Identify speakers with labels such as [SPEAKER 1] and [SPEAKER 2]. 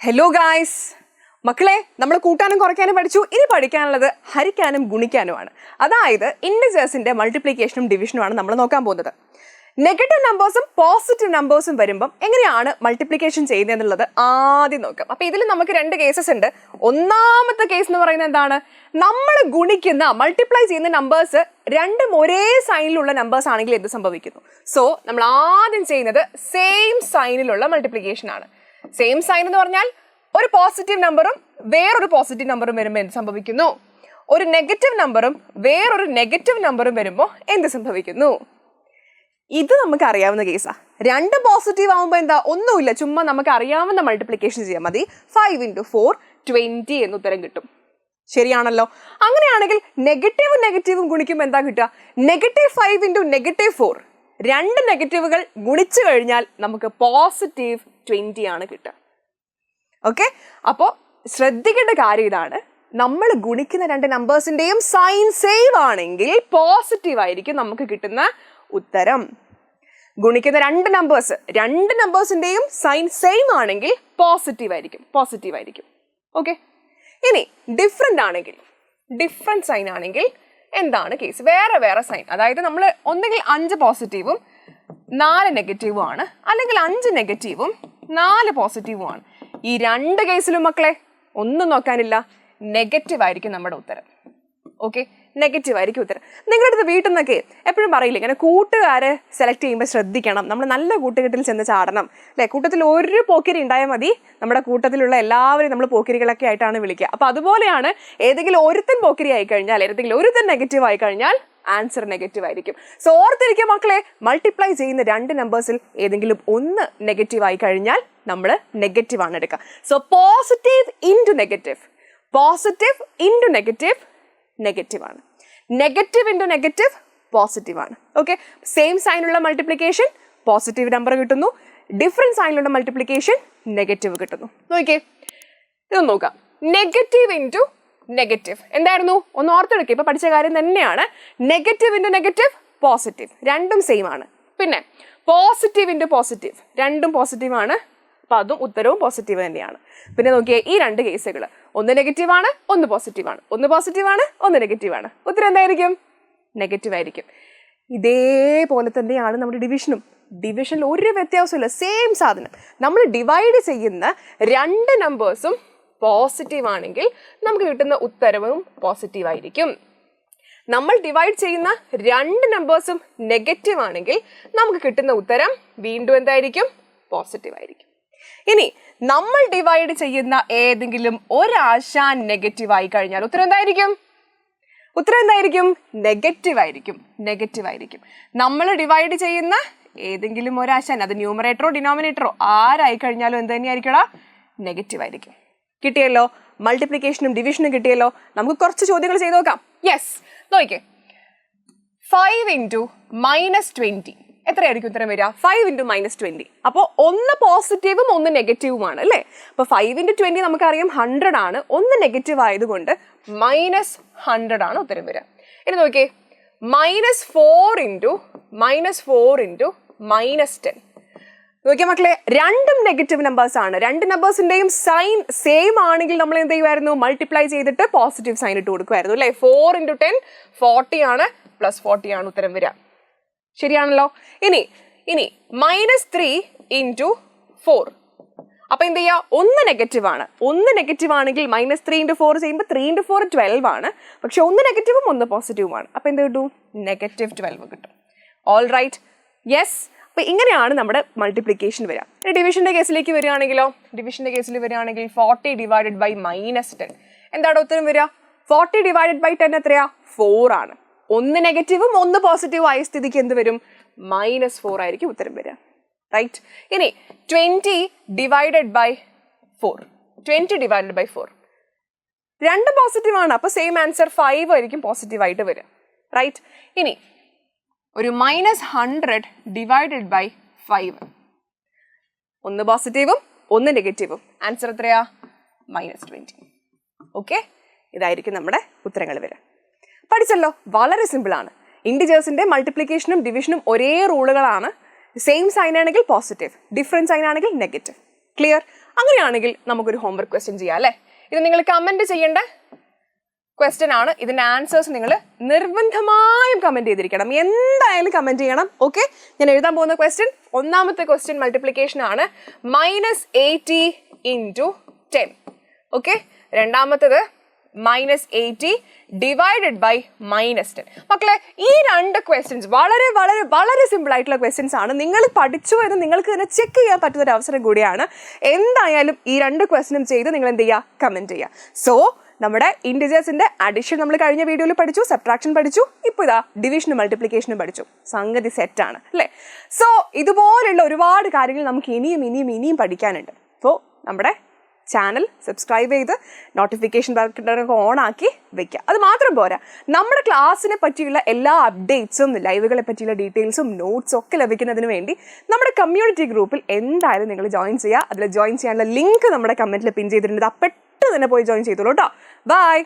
[SPEAKER 1] Hello guys, മക്കളെ, നമ്മൾ കൂട്ടാനും കുറയ്ക്കാനും പഠിച്ചു. ഇനി പഠിക്കാനുള്ളത് ഹരിക്കാനും ഗുണിക്കാനുമാണ്. അതായത് ഇൻഡിജേഴ്സിന്റെ മൾട്ടിപ്ലിക്കേഷനും ഡിവിഷനുമാണ് നമ്മൾ നോക്കാൻ പോകുന്നത്. നെഗറ്റീവ് നമ്പേഴ്സും പോസിറ്റീവ് നമ്പേഴ്സും വരുമ്പം എങ്ങനെയാണ് മൾട്ടിപ്ലിക്കേഷൻ ചെയ്യുന്നത് എന്നുള്ളത് ആദ്യം നോക്കാം. അപ്പൊ ഇതിൽ നമുക്ക് രണ്ട് കേസസ് ഉണ്ട്. ഒന്നാമത്തെ കേസ് എന്ന് പറയുന്നത് എന്താണ്? നമ്മൾ ഗുണിക്കുന്ന മൾട്ടിപ്ലൈ ചെയ്യുന്ന നമ്പേഴ്സ് രണ്ടും ഒരേ സൈനിലുള്ള നമ്പേഴ്സ് ആണെങ്കിൽ എന്ത് സംഭവിക്കുന്നു? സോ നമ്മൾ ആദ്യം ചെയ്യുന്നത് സെയിം സൈനിലുള്ള മൾട്ടിപ്ലിക്കേഷൻ ആണ്. സെയിം സൈൻ എന്ന് പറഞ്ഞാൽ ഒരു പോസിറ്റീവ് നമ്പറും വേറൊരു പോസിറ്റീവ് നമ്പറും വരുമ്പോൾ എന്ത് സംഭവിക്കുന്നു? ഒരു നെഗറ്റീവ് നമ്പറും വേറൊരു നെഗറ്റീവ് നമ്പറും വരുമ്പോൾ എന്ത് സംഭവിക്കുന്നു? ഇത് നമുക്ക് അറിയാവുന്ന കേസാ. രണ്ട് പോസിറ്റീവ് ആകുമ്പോൾ എന്താ? ഒന്നുമില്ല, ചുമ്മാ നമുക്ക് അറിയാവുന്ന മൾട്ടിപ്ലിക്കേഷൻ ചെയ്യാൻ മതി. 5 × 4 20 എന്ന് ഉത്തരം കിട്ടും. ശരിയാണല്ലോ? അങ്ങനെയാണെങ്കിൽ നെഗറ്റീവും നെഗറ്റീവും ഗുണിക്കുമ്പോൾ എന്താ കിട്ടുക? -5 × -4. രണ്ട് നെഗറ്റീവുകൾ ഗുണിച്ചു കഴിഞ്ഞാൽ നമുക്ക് +20 ആണ് കിട്ടുക. ഓക്കെ, അപ്പോൾ ശ്രദ്ധിക്കേണ്ട കാര്യം ഇതാണ്. നമ്മൾ ഗുണിക്കുന്ന രണ്ട് നമ്പേഴ്സിന്റെയും സൈൻ സെയിം ആണെങ്കിൽ പോസിറ്റീവ് ആയിരിക്കും നമുക്ക് കിട്ടുന്ന ഉത്തരം. ഗുണിക്കുന്ന രണ്ട് നമ്പേഴ്സിന്റെയും സൈൻ സെയിം ആണെങ്കിൽ പോസിറ്റീവ് ആയിരിക്കും. ഓക്കെ, ഇനി ഡിഫറെന്റ് സൈൻ ആണെങ്കിൽ എന്താണ് കേസ്? വേറെ സൈൻ. അതായത് നമ്മൾ ഒന്നുകിൽ 5 പോസിറ്റീവും 4 നെഗറ്റീവും ആണ്, അല്ലെങ്കിൽ 5 നെഗറ്റീവും 4 പോസിറ്റീവും ആണ്. ഈ രണ്ട് കേസിലും മക്കളെ ഒന്നും നോക്കാനില്ല, നെഗറ്റീവ് ആയിരിക്കും നമ്മുടെ ഉത്തരം. ഓക്കെ, നെഗറ്റീവ് ആയിരിക്കും ഉത്തരം. നിങ്ങളുടെ അടുത്ത് വീട്ടിൽ നിന്നൊക്കെ എപ്പോഴും പറയില്ല, ഇങ്ങനെ കൂട്ടുകാരെ സെലക്ട് ചെയ്യുമ്പോൾ ശ്രദ്ധിക്കണം, നമ്മൾ നല്ല കൂട്ടുകെട്ടിൽ ചെന്ന് ചാടണം അല്ലെ? കൂട്ടത്തിൽ ഒരു പോക്കിരി ഉണ്ടായാൽ മതി, നമ്മുടെ കൂട്ടത്തിലുള്ള എല്ലാവരും നമ്മൾ പോക്കിരികളൊക്കെ ആയിട്ടാണ് വിളിക്കുക. അപ്പൊ അതുപോലെയാണ്, ഏതെങ്കിലും ഒരുത്തൻ പോക്കിരി ആയി കഴിഞ്ഞാൽ, ഏതെങ്കിലും ഒരുത്തൻ നെഗറ്റീവ് ആയി കഴിഞ്ഞാൽ ആൻസർ നെഗറ്റീവ് ആയിരിക്കും. സോ ഓർത്തിരിക്കുക മക്കളെ, മൾട്ടിപ്ലൈ ചെയ്യുന്ന രണ്ട് നമ്പേഴ്സിൽ ഏതെങ്കിലും ഒന്ന് നെഗറ്റീവ് ആയി കഴിഞ്ഞാൽ നമ്മൾ നെഗറ്റീവ് ആണ് എടുക്കുക. So positive into negative negative ആണ്. നെഗറ്റീവ് ഇൻറ്റു നെഗറ്റീവ് പോസിറ്റീവ് ആണ്. ഓക്കെ, സെയിം സൈനുള്ള മൾട്ടിപ്ലിക്കേഷൻ പോസിറ്റീവ് നമ്പർ കിട്ടുന്നു, ഡിഫറെന്റ് സൈനിലുള്ള മൾട്ടിപ്ലിക്കേഷൻ നെഗറ്റീവ് കിട്ടുന്നു. നോക്കിയേ, ഇതൊന്ന് നോക്കാം. നെഗറ്റീവ് ഇൻറ്റു നെഗറ്റീവ് എന്തായിരുന്നു? ഒന്ന് ഓർത്തെടുക്കുക, ഇപ്പൊ പഠിച്ച കാര്യം തന്നെയാണ്. നെഗറ്റീവ് ഇൻറ്റു നെഗറ്റീവ് പോസിറ്റീവ്, രണ്ടും സെയിം ആണ്. പിന്നെ പോസിറ്റീവ് ഇൻറ്റു പോസിറ്റീവ്, രണ്ടും പോസിറ്റീവ് ആണ്. അപ്പൊ അതും ഉത്തരവും പോസിറ്റീവ് തന്നെയാണ്. പിന്നെ നോക്കിയേ, ഈ രണ്ട് കേസുകൾ, ഒന്ന് നെഗറ്റീവ് ആണ്, ഒന്ന് പോസിറ്റീവ് ആണ്, ഒന്ന് പോസിറ്റീവ് ആണ്, ഒന്ന് നെഗറ്റീവ് ആണ്. ഉത്തരം എന്തായിരിക്കും? നെഗറ്റീവ് ആയിരിക്കും. ഇതേപോലെ തന്നെയാണ് നമ്മുടെ ഡിവിഷനിൽ ഒരു വ്യത്യാസമില്ല, സെയിം സാധനം. നമ്മൾ ഡിവൈഡ് ചെയ്യുന്ന രണ്ട് നമ്പേഴ്സും പോസിറ്റീവ് ആണെങ്കിൽ നമുക്ക് കിട്ടുന്ന ഉത്തരവും പോസിറ്റീവ് ആയിരിക്കും. നമ്മൾ ഡിവൈഡ് ചെയ്യുന്ന രണ്ട് നമ്പേഴ്സും നെഗറ്റീവ് ആണെങ്കിൽ നമുക്ക് കിട്ടുന്ന ഉത്തരം വീണ്ടും എന്തായിരിക്കും? പോസിറ്റീവ് ആയിരിക്കും. ഇനി നമ്മൾ ഡിവൈഡ് ചെയ്യുന്ന ഏതെങ്കിലും ഒരാശാൻ നെഗറ്റീവ് ആയി കഴിഞ്ഞാൽ ഉത്തരം എന്തായിരിക്കും? നെഗറ്റീവ് ആയിരിക്കും. നമ്മൾ ഡിവൈഡ് ചെയ്യുന്ന ഏതെങ്കിലും ഒരാശാൻ, അത് ന്യൂമറേറ്ററോ ഡിനോമിനേറ്ററോ ആരായി കഴിഞ്ഞാലും എന്ത് തന്നെയായിരിക്കടാ? നെഗറ്റീവ് ആയിരിക്കും. കിട്ടിയല്ലോ, മൾട്ടിപ്ലിക്കേഷനും ഡിവിഷനും കിട്ടിയല്ലോ. നമുക്ക് കുറച്ച് ചോദ്യങ്ങൾ ചെയ്ത് നോക്കാം. യെസ്, നോക്കിക്കേ. 5 × -20 എത്രയായിരിക്കും ഉത്തരം വരിക? 5 × -20. അപ്പോൾ ഒന്ന് പോസിറ്റീവും ഒന്ന് നെഗറ്റീവുമാണ് അല്ലേ? അപ്പൊ 5 × 20 നമുക്കറിയാം 100 ആണ്. ഒന്ന് നെഗറ്റീവ് ആയതുകൊണ്ട് -100 ആണ് ഉത്തരം വരിക. ഇനി നോക്കിയേ, -4 × -10. നോക്കിയ മക്കളെ, രണ്ടും നെഗറ്റീവ് നമ്പേഴ്സ് ആണ്. രണ്ട് നമ്പേഴ്സിന്റെയും സൈൻ സെയിം ആണെങ്കിൽ നമ്മൾ എന്ത് ചെയ്യുമായിരുന്നു? മൾട്ടിപ്ലൈ ചെയ്തിട്ട് പോസിറ്റീവ് സൈൻ ഇട്ട് കൊടുക്കുമായിരുന്നു അല്ലേ? 4 × 10 40 ആണ്, +40 ആണ് ഉത്തരം വരിക. ശരിയാണല്ലോ? ഇനി -3 × 4. അപ്പൊ എന്ത് ചെയ്യാ? ഒന്ന് നെഗറ്റീവ് ആണെങ്കിൽ -3 × 4 ചെയ്യുമ്പോൾ 3 × 4 12 ആണ്. പക്ഷെ ഒന്ന് നെഗറ്റീവും ഒന്ന് പോസിറ്റീവുമാണ്. അപ്പൊ എന്ത് കിട്ടും? -12 കിട്ടും. All right, yes. അപ്പൊ ഇങ്ങനെയാണ് നമ്മുടെ മൾട്ടിപ്ലിക്കേഷൻ വരിക. ഡിവിഷന്റെ കേസിലേക്ക് വരികയാണെങ്കിൽ 40 ÷ -10 എന്താണ് ഉത്തരം വരിക? 40 ÷ 10 എത്രയാ? 4 ആണ്. ഒന്ന് നെഗറ്റീവും ഒന്ന് പോസിറ്റീവും ആയ സ്ഥിതിക്ക് എന്ത് വരും? -4 ആയിരിക്കും ഉത്തരം വരിക. റൈറ്റ്. ഇനി 20 ÷ 4 രണ്ടും പോസിറ്റീവ് ആണ്. അപ്പൊ സെയിം ആൻസർ 5 ആയിരിക്കും പോസിറ്റീവ് ആയിട്ട് വരിക. റൈറ്റ്. ഇനി ഒരു -100 ÷ 5, ഒന്ന് പോസിറ്റീവും ഒന്ന് നെഗറ്റീവും, ആൻസർ എത്രയാ? -20. ഓക്കെ, ഇതായിരിക്കും നമ്മുടെ ഉത്തരങ്ങൾ വരിക. പഠിച്ചല്ലോ, വളരെ സിമ്പിൾ ആണ്. ഇൻഡിജേഴ്സിന്റെ മൾട്ടിപ്ലിക്കേഷനും ഡിവിഷനും ഒരേ റൂളുകളാണ്. സെയിം സൈൻ ആണെങ്കിൽ പോസിറ്റീവ്, ഡിഫറെന്റ് സൈൻ ആണെങ്കിൽ നെഗറ്റീവ്. ക്ലിയർ? അങ്ങനെയാണെങ്കിൽ നമുക്കൊരു ഹോംവർക്ക് ക്വസ്റ്റ്യൻ ചെയ്യാം അല്ലേ? ഇത് നിങ്ങൾ കമന്റ് ചെയ്യേണ്ട ക്വസ്റ്റ്യൻ ആണ്. ഇതിന്റെ ആൻസേഴ്സ് നിങ്ങൾ നിർബന്ധമായും കമന്റ് ചെയ്തിരിക്കണം. എന്തായാലും കമന്റ് ചെയ്യണം. ഓക്കെ, ഞാൻ എഴുതാൻ പോകുന്ന ക്വസ്റ്റ്യൻ, ഒന്നാമത്തെ ക്വസ്റ്റ്യൻ മൾട്ടിപ്ലിക്കേഷൻ ആണ്, -80 × 10. ഓക്കെ, രണ്ടാമത്തത് -80 ഡിവൈഡഡ് ബൈ -10. മക്കളെ, ഈ രണ്ട് ക്വസ്റ്റ്യൻസ് വളരെ വളരെ വളരെ സിമ്പിൾ ആയിട്ടുള്ള ക്വസ്റ്റ്യൻസ് ആണ്. നിങ്ങൾ പഠിച്ചു എന്ന് നിങ്ങൾക്ക് തന്നെ ചെക്ക് ചെയ്യാൻ പറ്റുന്ന ഒരു അവസരം കൂടിയാണ്. എന്തായാലും ഈ രണ്ട് ക്വസ്റ്റ്യനും ചെയ്ത് നിങ്ങൾ എന്ത് ചെയ്യുക, കമന്റ് ചെയ്യുക. സോ നമ്മുടെ ഇൻഡിജേഴ്സിന്റെ അഡിഷൻ നമ്മൾ കഴിഞ്ഞ വീഡിയോയിൽ പഠിച്ചു, സബ്ട്രാക്ഷൻ പഠിച്ചു, ഇപ്പോൾ ഇതാ ഡിവിഷനും മൾട്ടിപ്ലിക്കേഷനും പഠിച്ചു. സംഗതി സെറ്റാണ് അല്ലേ? സോ ഇതുപോലുള്ള ഒരുപാട് കാര്യങ്ങൾ നമുക്ക് ഇനിയും പഠിക്കാനുണ്ട്. സോ നമ്മുടെ ചാനൽ സബ്സ്ക്രൈബ് ചെയ്ത് നോട്ടിഫിക്കേഷൻ ബട്ടണൊക്കെ ഓൺ ആക്കി വെക്കുക. അത് മാത്രം പോരാ, നമ്മുടെ ക്ലാസ്സിനെ പറ്റിയുള്ള എല്ലാ അപ്ഡേറ്റ്സും ലൈവുകളെ പറ്റിയുള്ള ഡീറ്റെയിൽസും നോട്ട്സും ഒക്കെ ലഭിക്കുന്നതിന് വേണ്ടി നമ്മുടെ കമ്മ്യൂണിറ്റി ഗ്രൂപ്പിൽ എന്തായാലും നിങ്ങൾ ജോയിൻ ചെയ്യുക. അതിൽ ജോയിൻ ചെയ്യാനുള്ള ലിങ്ക് നമ്മുടെ കമന്റിൽ പിൻ ചെയ്തിട്ടുണ്ട്. പെട്ടെന്ന് തന്നെ പോയി ജോയിൻ ചെയ്തോളൂ കേട്ടോ. ബൈ.